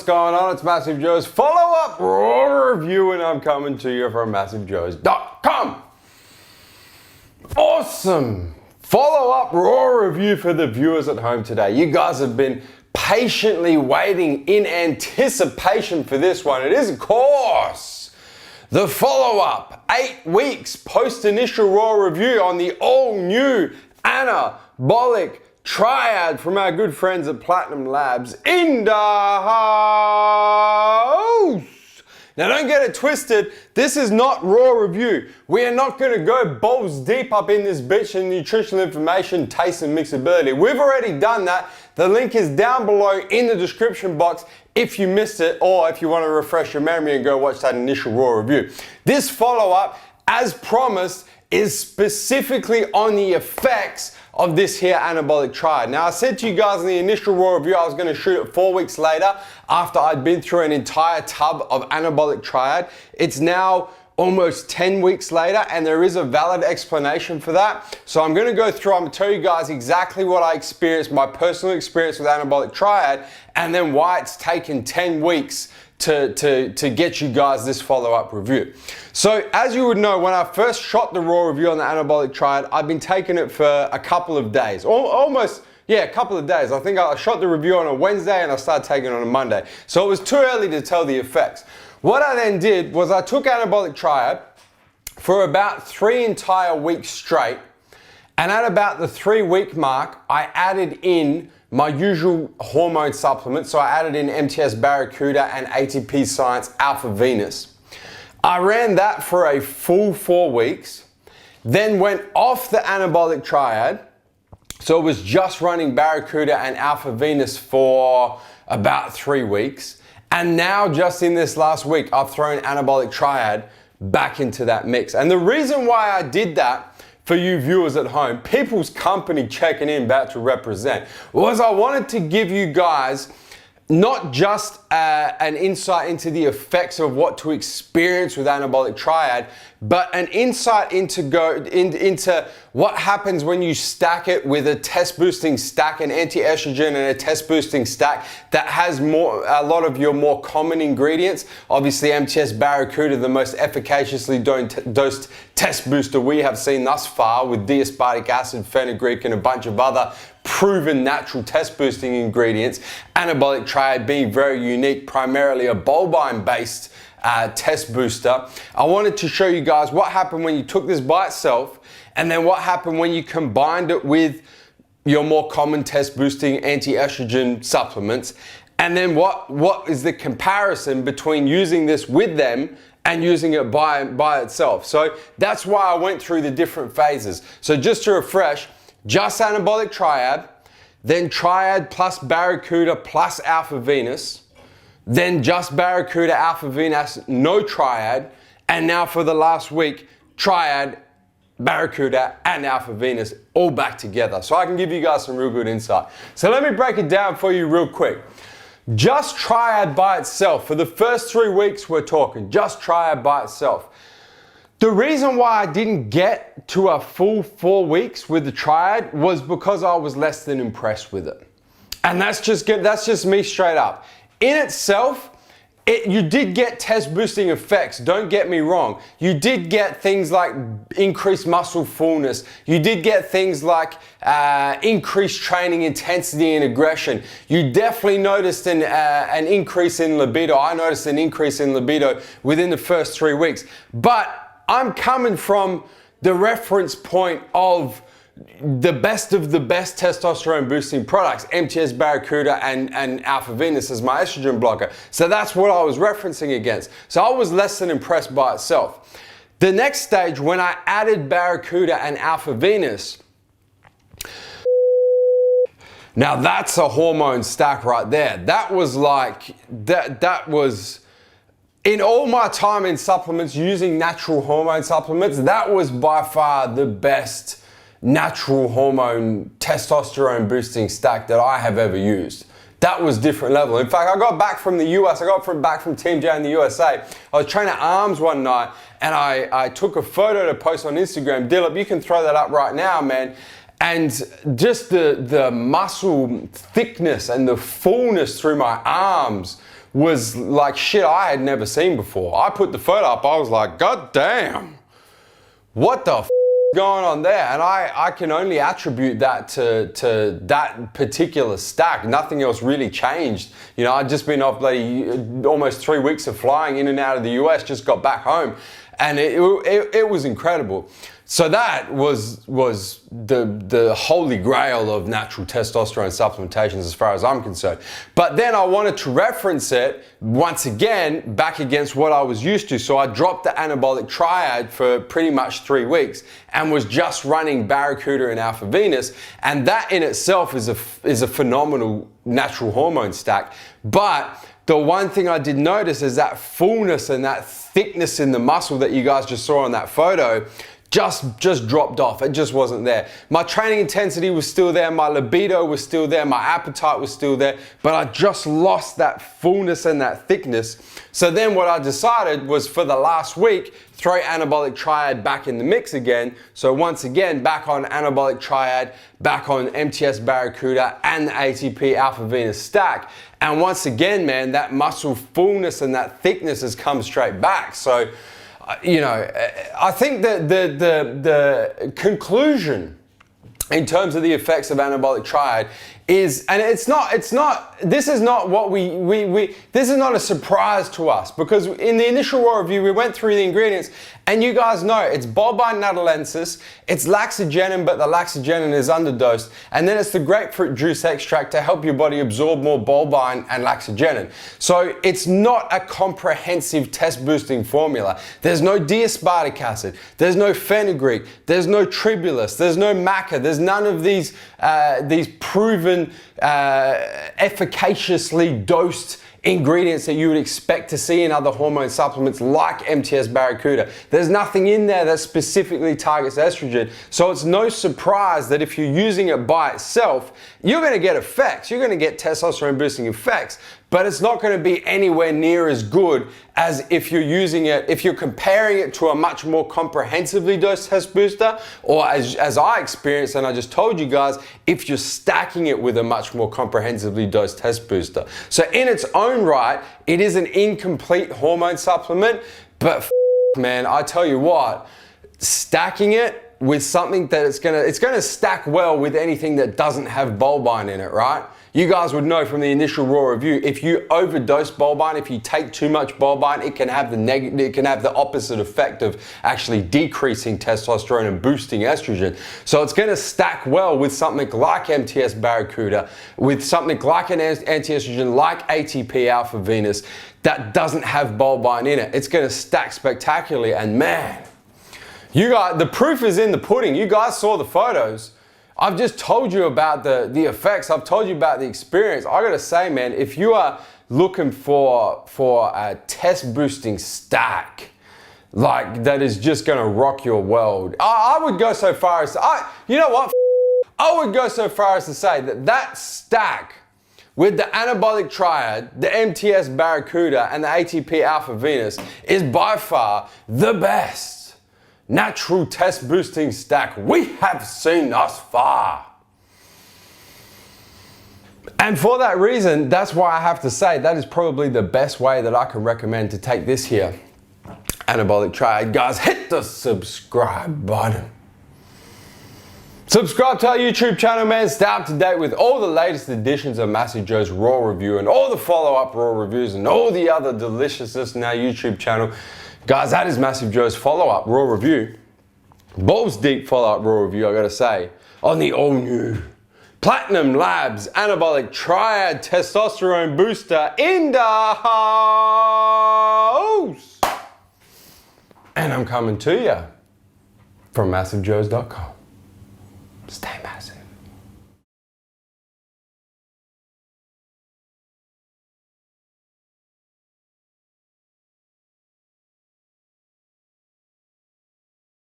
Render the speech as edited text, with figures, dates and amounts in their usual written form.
what's going on? It's MassiveJoes follow-up raw review, and I'm coming to you from MassiveJoes.com. Awesome follow-up raw review for the viewers at home today. You guys have been patiently waiting in anticipation for this one. It is, of course, the follow-up 8 weeks post-initial raw review on the all-new Anabolic Triad from our good friends at Platinum Labs in the house. Now don't get it twisted, this is not raw review. We are not going to go balls deep up in this bitch in nutritional information, taste and mixability. We've already done that. The link is down below in the description box if you missed it, or if you want to refresh your memory and go watch that initial raw review. This follow-up, as promised, is specifically on the effects of this here Anabolic Triad. Now, I said to you guys in the initial raw review I was going to shoot it 4 weeks later after I'd been through an entire tub of Anabolic Triad. It's now almost 10 weeks later, and there is a valid explanation for that. So I'm going to go through, I'm going to tell you guys exactly what I experienced, my personal experience with Anabolic Triad, and then why it's taken 10 weeks to get you guys this follow-up review. So as you would know, when I first shot the raw review on the Anabolic Triad, I've been taking it for a couple of days, almost, yeah, a couple of days. I think I shot the review on a Wednesday and I started taking it on a Monday. So it was too early to tell the effects. What I then did was I took Anabolic Triad for about 3 entire weeks straight, and at about the 3-week mark, I added in my usual hormone supplements. So I added in MTS Barracuda and ATP Science Alpha Venus. I ran that for a full 4 weeks, then went off the Anabolic Triad. So it was just running Barracuda and Alpha Venus for about 3 weeks. And now just in this last week, I've thrown Anabolic Triad back into that mix. And the reason why I did that, for you viewers at home, people's company checking in, about to represent, was I wanted to give you guys not just an insight into the effects of what to experience with Anabolic Triad, but an insight into what happens when you stack it with a test boosting stack, an anti-estrogen and a test boosting stack that has a lot of your more common ingredients. Obviously MTS Barracuda, the most efficaciously dosed test booster we have seen thus far, with D-aspartic acid, fenugreek and a bunch of other proven natural test boosting ingredients. Anabolic Triad being very unique, primarily a bovine based test booster. I wanted to show you guys what happened when you took this by itself, and then what happened when you combined it with your more common test boosting anti-estrogen supplements, and then what is the comparison between using this with them and using it by itself. So that's why I went through the different phases. So just to refresh, just Anabolic Triad, then Triad plus Barracuda plus Alpha Venus, then just Barracuda, Alpha Venus, no Triad, and now for the last week, Triad, Barracuda, and Alpha Venus all back together. So I can give you guys some real good insight. So let me break it down for you real quick. Just Triad by itself, for the first 3 weeks we're talking, just Triad by itself. The reason why I didn't get to a full 4 weeks with the Triad was because I was less than impressed with it. And that's just me straight up. In itself, you did get test boosting effects, don't get me wrong. You did get things like increased muscle fullness. You did get things like increased training intensity and aggression. You definitely noticed an increase in libido. I noticed an increase in libido within the first 3 weeks. But I'm coming from the reference point of the best of the best testosterone boosting products, MTS Barracuda and Alpha Venus as my estrogen blocker. So that's what I was referencing against. So I was less than impressed by itself. The next stage, when I added Barracuda and Alpha Venus, now that's a hormone stack right there. That was like, that was, in all my time in supplements, using natural hormone supplements, that was by far the best natural hormone testosterone boosting stack that I have ever used. That was different level. In fact, I got back from the US, back from Team J in the USA. I was training arms one night and I took a photo to post on Instagram. Dillip, you can throw that up right now, man. And just the muscle thickness and the fullness through my arms was like shit I had never seen before. I put the photo up, I was like, God damn, what the f going on there? And I can only attribute that to that particular stack. Nothing else really changed. You know, I'd just been off almost 3 weeks of flying in and out of the US, just got back home, and it was incredible. So that was the holy grail of natural testosterone supplementations as far as I'm concerned. But then I wanted to reference it once again back against what I was used to. So I dropped the Anabolic Triad for pretty much 3 weeks and was just running Barracuda and Alpha Venus. And that in itself is a phenomenal natural hormone stack. But the one thing I did notice is that fullness and that thickness in the muscle that you guys just saw on that photo just dropped off. It just wasn't there. My training intensity was still there, my libido was still there, my appetite was still there, but I just lost that fullness and that thickness. So then what I decided was, for the last week, throw Anabolic Triad back in the mix again. So once again, back on Anabolic Triad, back on MTS Barracuda and the ATP Alpha Venus stack. And once again, man, that muscle fullness and that thickness has come straight back. So, you know, I think that the conclusion in terms of the effects of Anabolic Triad is, and this is not what this is not a surprise to us, because in the initial raw review, we went through the ingredients, and you guys know it's bovine natalensis, it's laxagenin, but the laxagenin is underdosed, and then it's the grapefruit juice extract to help your body absorb more bovine and laxagenin. So it's not a comprehensive test boosting formula. There's no D-aspartic acid, there's no fenugreek, there's no tribulus, there's no maca, there's none of these proven efficaciously dosed ingredients that you would expect to see in other hormone supplements like MTS Barracuda. There's nothing in there that specifically targets estrogen. So it's no surprise that if you're using it by itself, you're going to get effects. You're going to get testosterone boosting effects, but it's not going to be anywhere near as good as if you're using it, if you're comparing it to a much more comprehensively dosed test booster, or as I experienced and I just told you guys, if you're stacking it with a much more comprehensively dosed test booster. So in its own right, it is an incomplete hormone supplement, but man, I tell you what, stacking it with something that it's gonna stack well with anything that doesn't have bovine in it, right? You guys would know from the initial raw review, if you overdose bovine, if you take too much bovine, it can have the opposite effect of actually decreasing testosterone and boosting estrogen. So it's gonna stack well with something like MTS Barracuda, with something like an anti-estrogen like ATP Alpha Venus that doesn't have bovine in it. It's gonna stack spectacularly, and man, you guys, the proof is in the pudding. You guys saw the photos. I've just told you about the effects. I've told you about the experience. I gotta say, man, if you are looking for a test boosting stack, like that is just gonna rock your world, I would go so far as you know what? I would go so far as to say that stack with the Anabolic Triad, the MTS Barracuda, and the ATP Alpha Venus is by far the best natural test boosting stack we have seen thus far. And for that reason, that's why I have to say that is probably the best way that I can recommend to take this here Anabolic Triad. Guys, hit the subscribe button. Subscribe to our YouTube channel, man. Stay up to date with all the latest editions of MassiveJoes RAW review and all the follow-up RAW reviews and all the other deliciousness in our YouTube channel. Guys, that is MassiveJoes follow-up raw review. Balls deep follow-up raw review, I gotta say, on the all-new Platinum Labs Anabolic Triad Testosterone Booster in the house. And I'm coming to you from MassiveJoes.com. Stay massive.